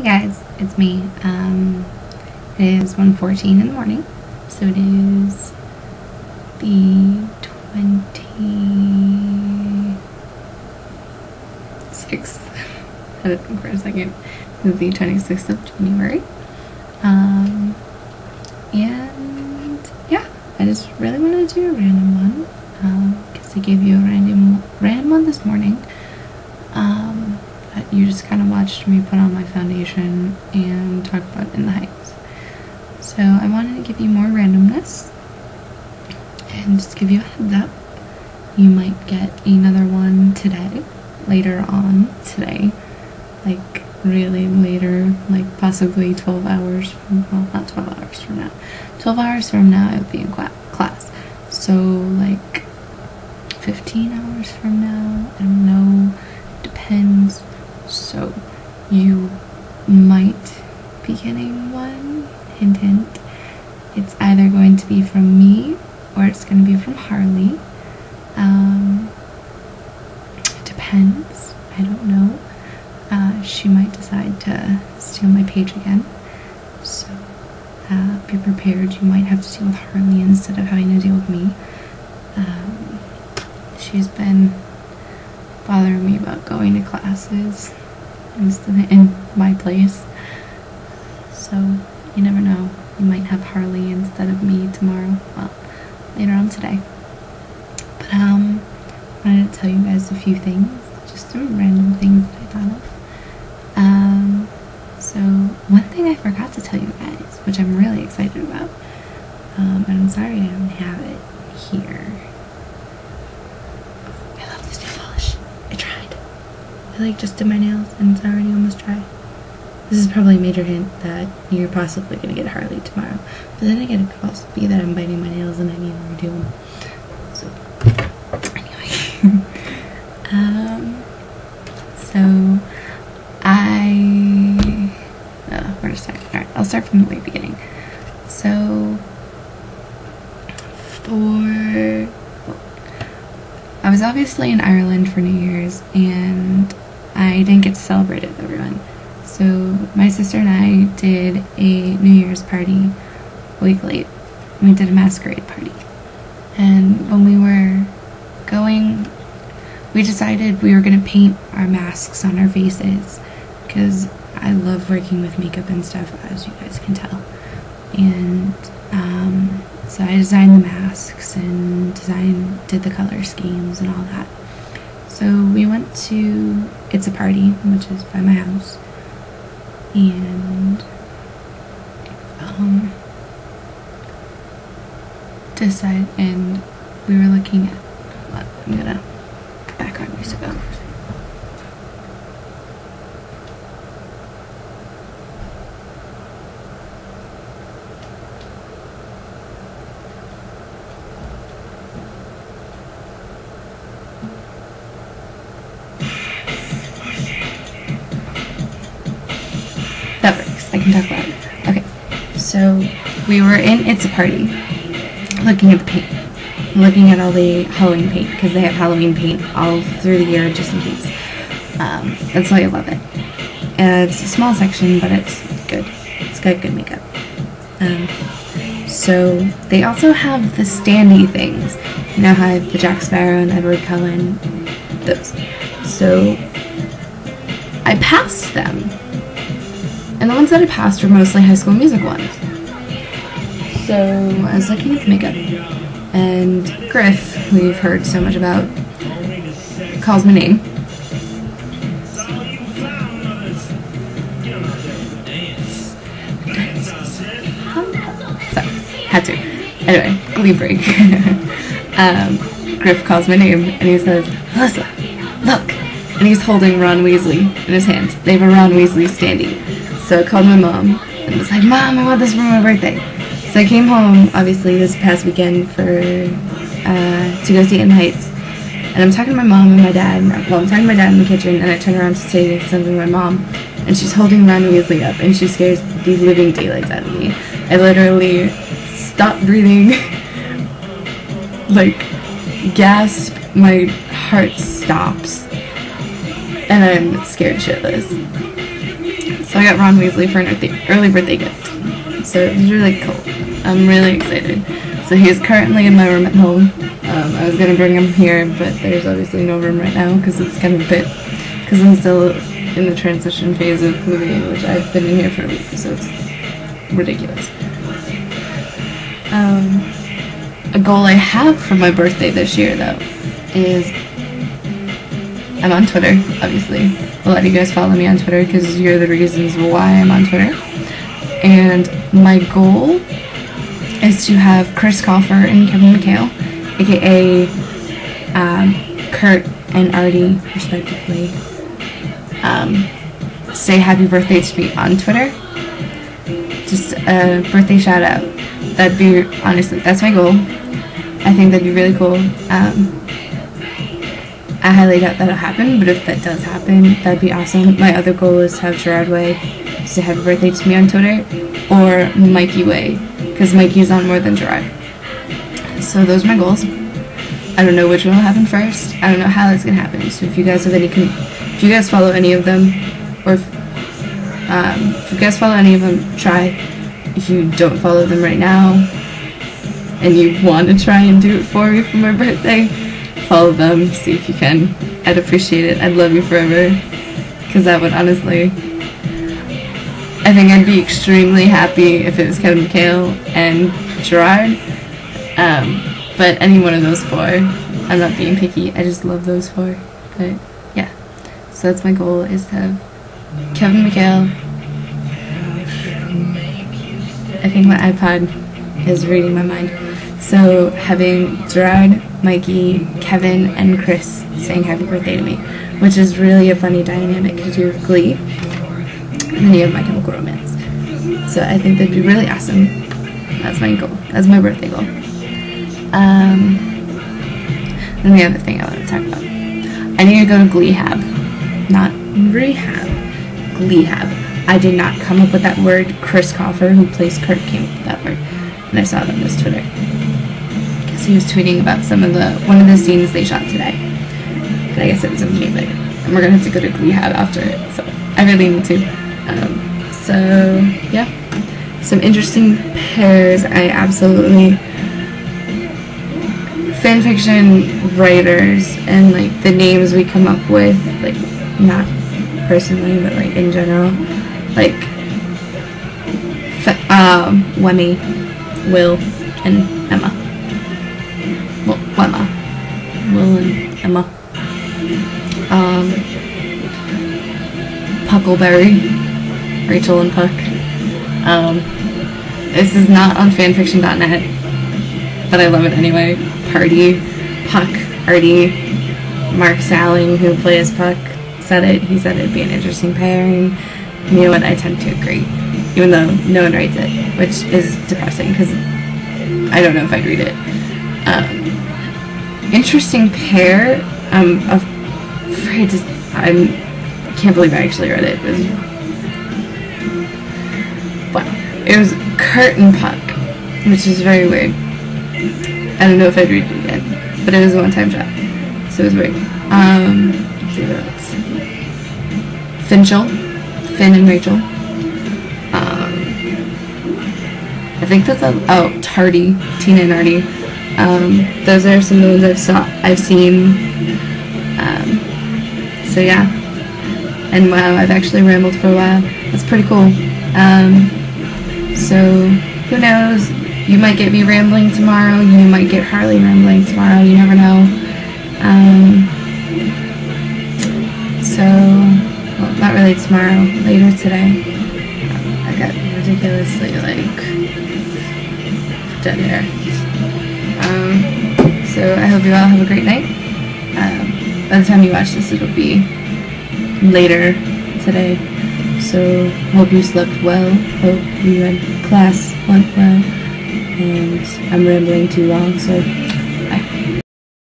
Hey guys, it's me. It is 1:14 in the morning, so it is the 26th. I had to think for a second. It's the 26th of January. And yeah, I just really wanted to do a random one, because I gave you a random one this morning. But you just kind of watched me put on my foundation and talk about In the Heights. So I wanted to give you more randomness and just give you a heads up. You might get another one today, later on today, like really later, like possibly 12 hours from, well, not 12 hours from now. 12 hours from now I'll be in class. So like 15 hours from now, I don't know, depends. So you might be getting one, hint hint. It's either going to be from me or it's going to be from Harley. It depends. I don't know. She might decide to steal my page again. So be prepared. You might have to deal with Harley instead of having to deal with me. She's been bothering me about going to classes instead in my place. So you never know. You might have Harley instead of me tomorrow. Well, later on today. But I wanted to tell you guys a few things, just some random things that I thought of. So one thing I forgot to tell you guys, which I'm really excited about, and I'm sorry I don't have it here. I love this nail polish. I tried. I just did my nails and it's already almost dry. This is probably a major hint that you're possibly gonna get Harley tomorrow. But then again, it could also be that I'm biting my nails and I need to redo them. So anyway, where to start? Alright, I'll start from the very beginning. So I was obviously in Ireland for New Year's and I didn't get to celebrate it with everyone. So my sister and I did a New Year's party a week late. We did a masquerade party. And when we were going, we decided we were going to paint our masks on our faces because I love working with makeup and stuff, as you guys can tell. And so I designed the masks and did the color schemes and all that. So we went to It's a Party, which is by my house, and and we were looking at, I'm gonna put background music on. That works. I can talk about it. Okay, so we were in It's a Party, looking at the paint, looking at all the Halloween paint, because they have Halloween paint all through the year just in case. That's why I love it. It's a small section, but it's good. It's got good makeup. So they also have the standee things. You know how I have the Jack Sparrow and Edward Cullen, those. So I passed them. And the ones that I passed were mostly High School Music ones. So I was looking at the makeup, and Griff, who you've heard so much about, calls my name. So, had to. Anyway, Glee break. Griff calls my name, and he says, "Melissa, look!" And he's holding Ron Weasley in his hands. They have a Ron Weasley standee. So I called my mom and was like, "Mom, I want this for my birthday." So I came home, obviously, this past weekend to go see In the Heights. And I'm talking to my mom and my dad. Well, I'm talking to my dad in the kitchen, and I turn around to say something to my mom. And she's holding Ron Weasley up, and she scares the living daylights out of me. I literally stopped breathing, like, gasp, my heart stops. And I'm scared shitless. So I got Ron Weasley for an early birthday gift. So it was really cool. I'm really excited. So he is currently in my room at home. I was going to bring him here, but there's obviously no room right now because it's kind of a bit, because I'm still in the transition phase of moving, which I've been in here for a week, so it's ridiculous. A goal I have for my birthday this year, though, is I'm on Twitter, obviously. A lot of you guys follow me on Twitter because you're the reasons why I'm on Twitter. And my goal is to have Chris Colfer and Kevin McHale, aka Kurt and Artie, respectively, say happy birthday to me on Twitter. Just a birthday shout out. That'd be, honestly, that's my goal. I think that'd be really cool. I highly doubt that'll happen, but if that does happen, that'd be awesome. My other goal is to have Gerard Way say happy birthday to me on Twitter, or Mikey Way, because Mikey's on more than Gerard. So those are my goals. I don't know which one will happen first. I don't know how it's gonna happen. So if you guys have if you guys follow any of them, or if you guys follow any of them, try. If you don't follow them right now, and you want to try and do it for me for my birthday, follow them, see if you can. I'd appreciate it. I'd love you forever. Because that would honestly, I think I'd be extremely happy if it was Kevin McHale and Gerard. But any one of those four, I'm not being picky. I just love those four. But yeah, so that's my goal, is to have Kevin McHale. I think my iPod is reading my mind. So having Gerard, Mikey, Kevin, and Chris saying happy birthday to me, which is really a funny dynamic to do with Glee. And then you have My Chemical Romance. So I think that'd be really awesome. That's my goal. That's my birthday goal. Then the other thing I want to talk about. I need to go to Glee Hab. Not Rehab. Glee Hab. I did not come up with that word. Chris Colfer, who plays Kurt, came up with that word. And I saw it on his Twitter. Because he was tweeting about one of the scenes they shot today. But I guess it was amazing. And we're going to have to go to Glee Hab after it. So I really need to. So, yeah. Some interesting pairs. I absolutely... Fanfiction writers and, like, the names we come up with, like, not personally, but, like, in general. Like, Wemmy, Will, and Emma. Well, Wemma. Will and Emma. Puckleberry. Rachel and Puck. This is not on fanfiction.net, but I love it anyway. Party, Puck, Artie, Mark Salling, who plays Puck, said it. He said it'd be an interesting pairing. You know what? I tend to agree, even though no one writes it, which is depressing because I don't know if I'd read it. Interesting pair. I'm afraid to. I can't believe I actually read it. It was Kurt and Puck, which is very weird. I don't know if I'd read it again, but it was a one-time job, so it was weird. Let's see what else. Finn and Rachel. I think that's Tardy, Tina and Artie. Those are some of the ones I've seen. So yeah, and wow, I've actually rambled for a while. That's pretty cool. So who knows? You might get me rambling tomorrow. You might get Harley rambling tomorrow. You never know. So, well, not really tomorrow. Later today. I got ridiculously, like, dead hair. So I hope you all have a great night. By the time you watch this, it'll be later today. So, hope you slept well. Hope you had class went well. And I'm rambling too long, so